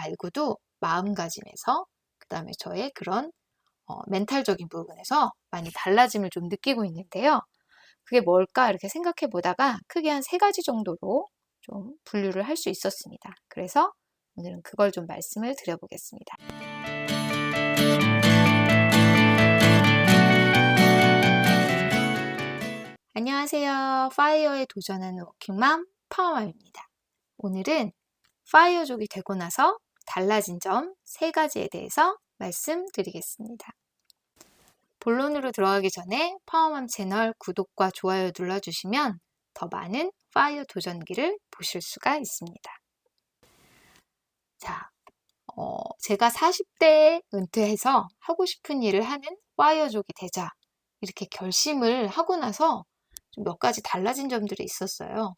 말고도 마음가짐에서, 그 다음에 저의 그런 멘탈적인 부분에서 많이 달라짐을 좀 느끼고 있는데요. 그게 뭘까 이렇게 생각해 보다가 크게 한 3가지 정도로 좀 분류를 할 수 있었습니다. 그래서 오늘은 그걸 좀 말씀을 드려보겠습니다. 안녕하세요. 파이어에 도전하는 워킹맘 파워맘입니다. 오늘은 파이어족이 되고 나서 달라진 점 3가지에 대해서 말씀드리겠습니다. 본론으로 들어가기 전에 파워맘 채널 구독과 좋아요 눌러주시면 더 많은 파이어 도전기를 보실 수가 있습니다. 자, 제가 40대에 은퇴해서 하고 싶은 일을 하는 파이어족이 되자 이렇게 결심을 하고 나서 좀 몇 가지 달라진 점들이 있었어요.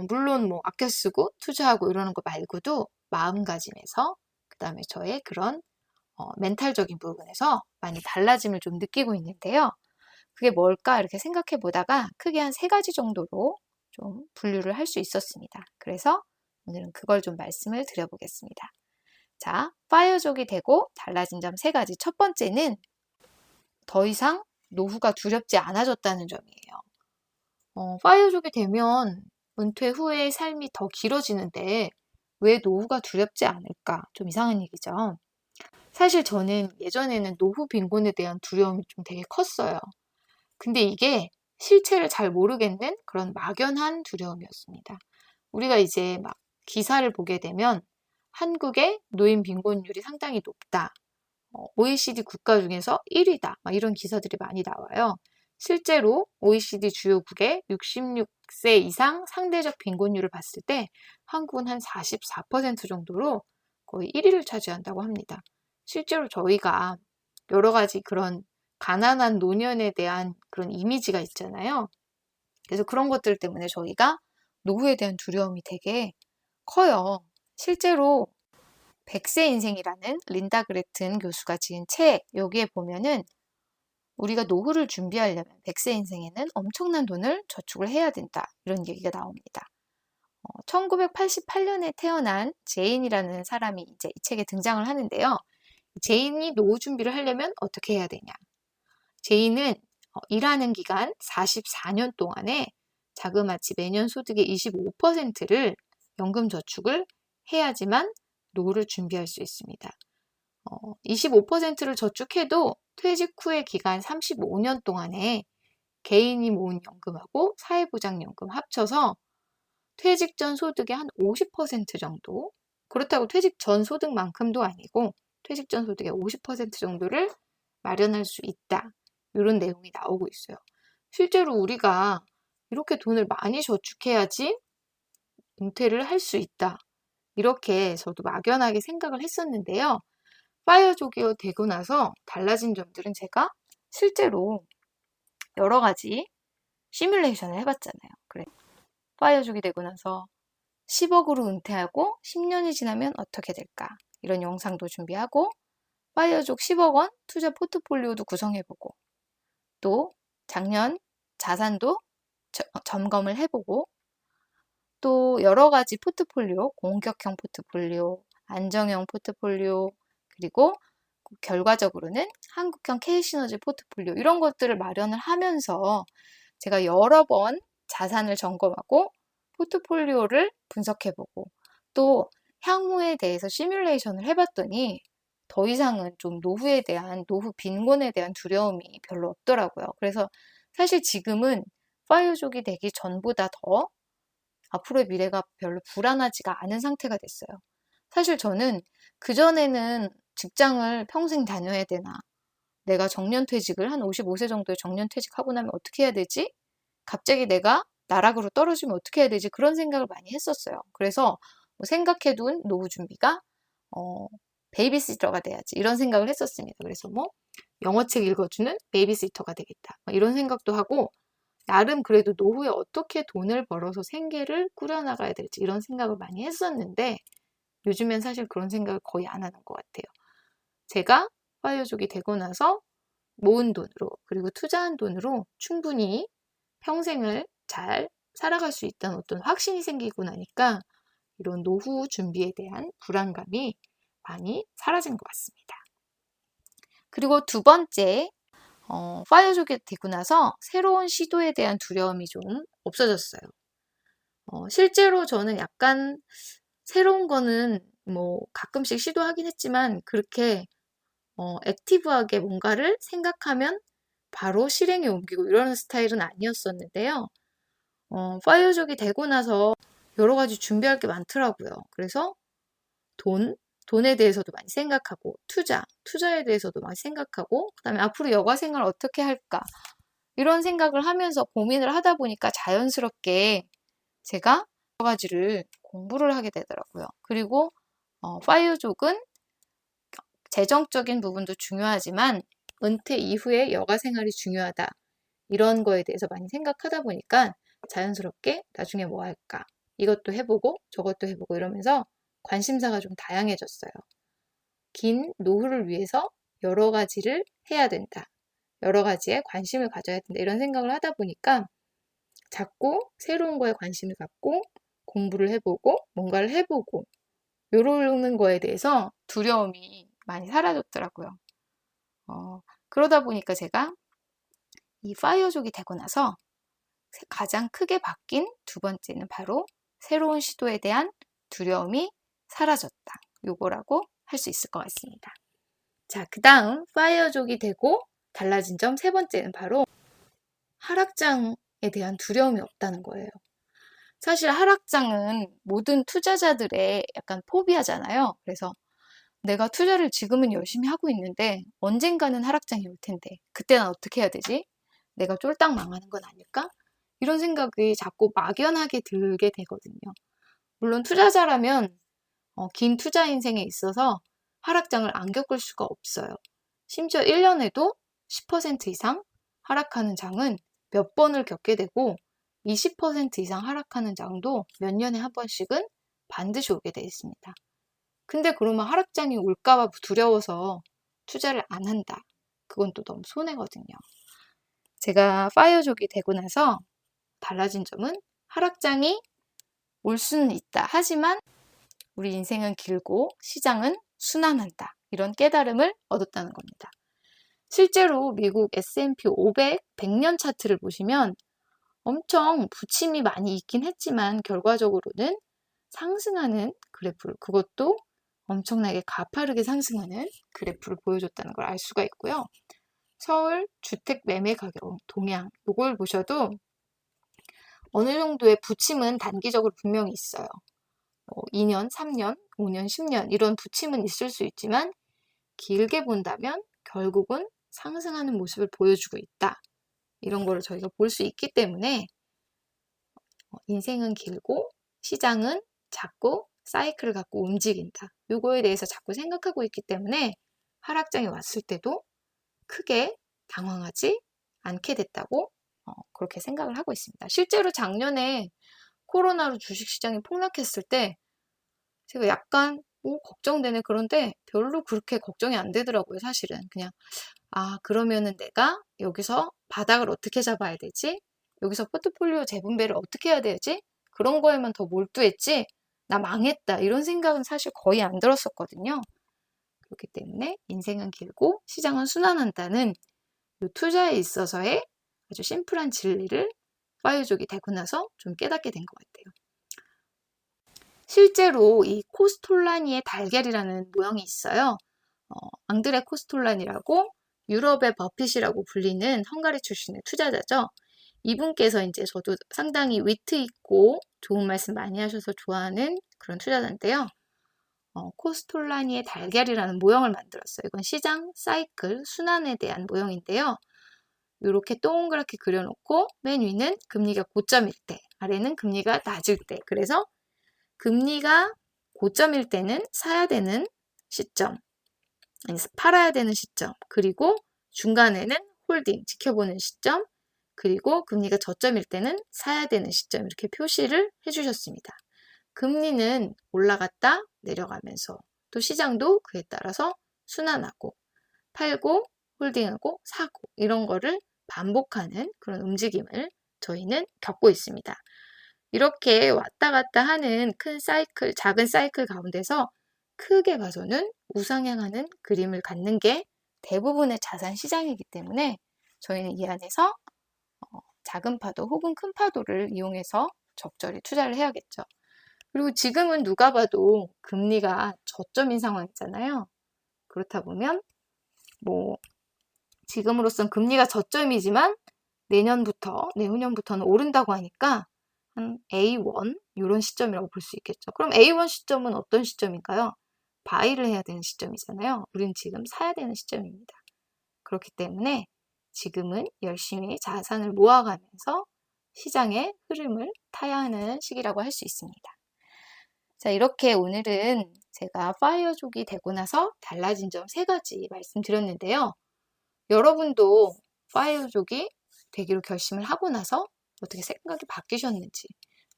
물론 뭐 아껴 쓰고 투자하고 이러는 거 말고도 마음가짐에서, 그 다음에 저의 그런 멘탈적인 부분에서 많이 달라짐을 좀 느끼고 있는데요. 그게 뭘까 이렇게 생각해 보다가 크게 한 3가지 정도로 좀 분류를 할 수 있었습니다. 그래서 오늘은 그걸 좀 말씀을 드려보겠습니다. 자, 파이어족이 되고 달라진 점 3가지. 첫 번째는 더 이상 노후가 두렵지 않아졌다는 점이에요. 파이어족이 되면 은퇴 후의 삶이 더 길어지는데 왜 노후가 두렵지 않을까? 좀 이상한 얘기죠. 사실 저는 예전에는 노후 빈곤에 대한 두려움이 좀 되게 컸어요. 근데 이게 실체를 잘 모르겠는 그런 막연한 두려움이었습니다. 우리가 이제 막 기사를 보게 되면 한국의 노인 빈곤율이 상당히 높다. OECD 국가 중에서 1위다. 이런 기사들이 많이 나와요. 실제로 OECD 주요국의 66세 이상 상대적 빈곤율을 봤을 때 한국은 한 44% 정도로 거의 1위를 차지한다고 합니다. 실제로 저희가 여러 가지 그런 가난한 노년에 대한 그런 이미지가 있잖아요. 그래서 그런 것들 때문에 저희가 노후에 대한 두려움이 되게 커요. 실제로 100세 인생이라는 린다 그레튼 교수가 지은 책, 여기에 보면은 우리가 노후를 준비하려면 100세 인생에는 엄청난 돈을 저축을 해야 된다. 이런 얘기가 나옵니다. 1988년에 태어난 제인이라는 사람이 이제 이 책에 등장을 하는데요. 제인이 노후 준비를 하려면 어떻게 해야 되냐? 제인은 일하는 기간 44년 동안에 자그마치 매년 소득의 25%를 연금 저축을 해야지만 노후를 준비할 수 있습니다. 25%를 저축해도 퇴직 후의 기간 35년 동안에 개인이 모은 연금하고 사회보장연금 합쳐서 퇴직 전 소득의 한 50% 정도, 그렇다고 퇴직 전 소득만큼도 아니고 퇴직 전 소득의 50% 정도를 마련할 수 있다. 이런 내용이 나오고 있어요. 실제로 우리가 이렇게 돈을 많이 저축해야지 은퇴를 할 수 있다. 이렇게 저도 막연하게 생각을 했었는데요. 파이어족이 되고 나서 달라진 점들은 제가 실제로 여러 가지 시뮬레이션을 해봤잖아요. 그래, 파이어족이 되고 나서 10억으로 은퇴하고 10년이 지나면 어떻게 될까? 이런 영상도 준비하고 파이어족 10억 원 투자 포트폴리오도 구성해보고 또 작년 자산도 점검을 해보고 또 여러 가지 포트폴리오, 공격형 포트폴리오, 안정형 포트폴리오, 그리고 결과적으로는 한국형 K시너지 포트폴리오 이런 것들을 마련을 하면서 제가 여러 번 자산을 점검하고 포트폴리오를 분석해보고 또 향후에 대해서 시뮬레이션을 해봤더니 더 이상은 좀 노후에 대한, 노후 빈곤에 대한 두려움이 별로 없더라고요. 그래서 사실 지금은 파이어족이 되기 전보다 더 앞으로의 미래가 별로 불안하지가 않은 상태가 됐어요. 사실 저는 그전에는 직장을 평생 다녀야 되나? 내가 정년퇴직을 한 55세 정도에 정년퇴직하고 나면 어떻게 해야 되지? 갑자기 내가 나락으로 떨어지면 어떻게 해야 되지? 그런 생각을 많이 했었어요. 그래서 생각해둔 노후 준비가 베이비시터가 돼야지 이런 생각을 했었습니다. 그래서 뭐 영어책 읽어주는 베이비시터가 되겠다 이런 생각도 하고 나름 그래도 노후에 어떻게 돈을 벌어서 생계를 꾸려나가야 될지 이런 생각을 많이 했었는데 요즘엔 사실 그런 생각을 거의 안 하는 것 같아요. 제가 파이어족이 되고 나서 모은 돈으로 그리고 투자한 돈으로 충분히 평생을 잘 살아갈 수 있다는 어떤 확신이 생기고 나니까 이런 노후 준비에 대한 불안감이 많이 사라진 것 같습니다. 그리고 두 번째, 파이어족이 되고 나서 새로운 시도에 대한 두려움이 좀 없어졌어요. 실제로 저는 약간 새로운 거는 뭐 가끔씩 시도하긴 했지만 그렇게 액티브하게 뭔가를 생각하면 바로 실행에 옮기고 이러는 스타일은 아니었었는데요. 파이어족이 되고 나서 여러 가지 준비할 게 많더라고요. 그래서 돈에 대해서도 많이 생각하고, 투자에 대해서도 많이 생각하고, 그 다음에 앞으로 여가 생활 어떻게 할까? 이런 생각을 하면서 고민을 하다 보니까 자연스럽게 제가 여러 가지를 공부를 하게 되더라고요. 그리고 파이어족은 재정적인 부분도 중요하지만 은퇴 이후에 여가 생활이 중요하다. 이런 거에 대해서 많이 생각하다 보니까 자연스럽게 나중에 뭐 할까? 이것도 해보고 저것도 해보고 이러면서 관심사가 좀 다양해졌어요. 긴 노후를 위해서 여러 가지를 해야 된다. 여러 가지에 관심을 가져야 된다. 이런 생각을 하다 보니까 자꾸 새로운 거에 관심을 갖고 공부를 해보고 뭔가를 해보고 이러는 거에 대해서 두려움이 많이 사라졌더라고요. 그러다 보니까 제가 이 파이어족이 되고 나서 가장 크게 바뀐 두 번째는 바로 새로운 시도에 대한 두려움이 사라졌다. 요거라고 할 수 있을 것 같습니다. 자, 그 다음 파이어족이 되고 달라진 점 세 번째는 바로 하락장에 대한 두려움이 없다는 거예요. 사실 하락장은 모든 투자자들의 약간 포비아잖아요. 그래서 내가 투자를 지금은 열심히 하고 있는데 언젠가는 하락장이 올 텐데 그때 난 어떻게 해야 되지? 내가 쫄딱 망하는 건 아닐까? 이런 생각이 자꾸 막연하게 들게 되거든요. 물론 투자자라면 긴 투자 인생에 있어서 하락장을 안 겪을 수가 없어요. 심지어 1년에도 10% 이상 하락하는 장은 몇 번을 겪게 되고 20% 이상 하락하는 장도 몇 년에 한 번씩은 반드시 오게 되어 있습니다. 근데 그러면 하락장이 올까봐 두려워서 투자를 안 한다. 그건 또 너무 손해거든요. 제가 파이어족이 되고 나서 달라진 점은 하락장이 올 수는 있다. 하지만 우리 인생은 길고 시장은 순환한다. 이런 깨달음을 얻었다는 겁니다. 실제로 미국 S&P 500 100년 차트를 보시면 엄청 부침이 많이 있긴 했지만 결과적으로는 상승하는 그래프를, 그것도 엄청나게 가파르게 상승하는 그래프를 보여줬다는 걸 알 수가 있고요. 서울 주택 매매 가격 동향, 이걸 보셔도 어느 정도의 부침은 단기적으로 분명히 있어요. 2년, 3년, 5년, 10년 이런 부침은 있을 수 있지만 길게 본다면 결국은 상승하는 모습을 보여주고 있다. 이런 거를 저희가 볼 수 있기 때문에 인생은 길고 시장은 자꾸 사이클을 갖고 움직인다. 이거에 대해서 자꾸 생각하고 있기 때문에 하락장이 왔을 때도 크게 당황하지 않게 됐다고 그렇게 생각을 하고 있습니다. 실제로 작년에 코로나로 주식시장이 폭락했을 때 제가 약간 걱정되네. 그런데 별로 그렇게 걱정이 안 되더라고요. 사실은 그냥 그러면은 내가 여기서 바닥을 어떻게 잡아야 되지? 여기서 포트폴리오 재분배를 어떻게 해야 되지? 그런 거에만 더 몰두했지 나 망했다 이런 생각은 사실 거의 안 들었었거든요. 그렇기 때문에 인생은 길고 시장은 순환한다는 이 투자에 있어서의 아주 심플한 진리를 파이어족이 되고 나서 좀 깨닫게 된 것 같아요. 실제로 이 코스톨라니의 달걀이라는 모형이 있어요. 앙드레 코스톨란이라고 유럽의 버핏이라고 불리는 헝가리 출신의 투자자죠. 이분께서 이제 저도 상당히 위트 있고 좋은 말씀 많이 하셔서 좋아하는 그런 투자자인데요. 코스톨라니의 달걀이라는 모형을 만들었어요. 이건 시장 사이클 순환에 대한 모형인데요. 이렇게 동그랗게 그려놓고 맨 위는 금리가 고점일 때, 아래는 금리가 낮을 때. 그래서 금리가 고점일 때는 사야 되는 시점, 아니 팔아야 되는 시점, 그리고 중간에는 홀딩, 지켜보는 시점, 그리고 금리가 저점일 때는 사야 되는 시점 이렇게 표시를 해주셨습니다. 금리는 올라갔다 내려가면서 또 시장도 그에 따라서 순환하고 팔고 홀딩하고 사고 이런 거를 반복하는 그런 움직임을 저희는 겪고 있습니다. 이렇게 왔다 갔다 하는 큰 사이클, 작은 사이클 가운데서 크게 봐서는 우상향하는 그림을 갖는 게 대부분의 자산 시장이기 때문에 저희는 이 안에서 작은 파도 혹은 큰 파도를 이용해서 적절히 투자를 해야겠죠. 그리고 지금은 누가 봐도 금리가 저점인 상황이잖아요. 그렇다 보면 지금으로선 금리가 저점이지만 내후년부터는 오른다고 하니까 한 A1 이런 시점이라고 볼 수 있겠죠. 그럼 A1 시점은 어떤 시점인가요? 바이를 해야 되는 시점이잖아요. 우리는 지금 사야 되는 시점입니다. 그렇기 때문에 지금은 열심히 자산을 모아가면서 시장의 흐름을 타야 하는 시기라고 할 수 있습니다. 자, 이렇게 오늘은 제가 파이어족이 되고 나서 달라진 점 3가지 말씀드렸는데요. 여러분도 파이어족이 되기로 결심을 하고 나서 어떻게 생각이 바뀌셨는지,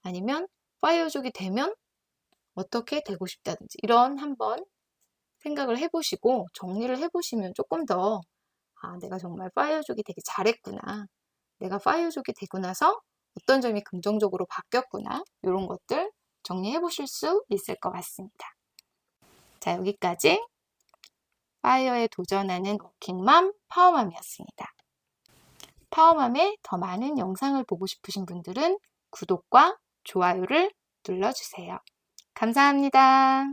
아니면 파이어족이 되면 어떻게 되고 싶다든지 이런 한번 생각을 해보시고 정리를 해보시면 조금 더 내가 정말 파이어족이 되게 잘했구나, 내가 파이어족이 되고 나서 어떤 점이 긍정적으로 바뀌었구나, 이런 것들 정리해 보실 수 있을 것 같습니다. 자, 여기까지 파이어에 도전하는 워킹맘 파워맘이었습니다. 파워맘의 더 많은 영상을 보고 싶으신 분들은 구독과 좋아요를 눌러주세요. 감사합니다.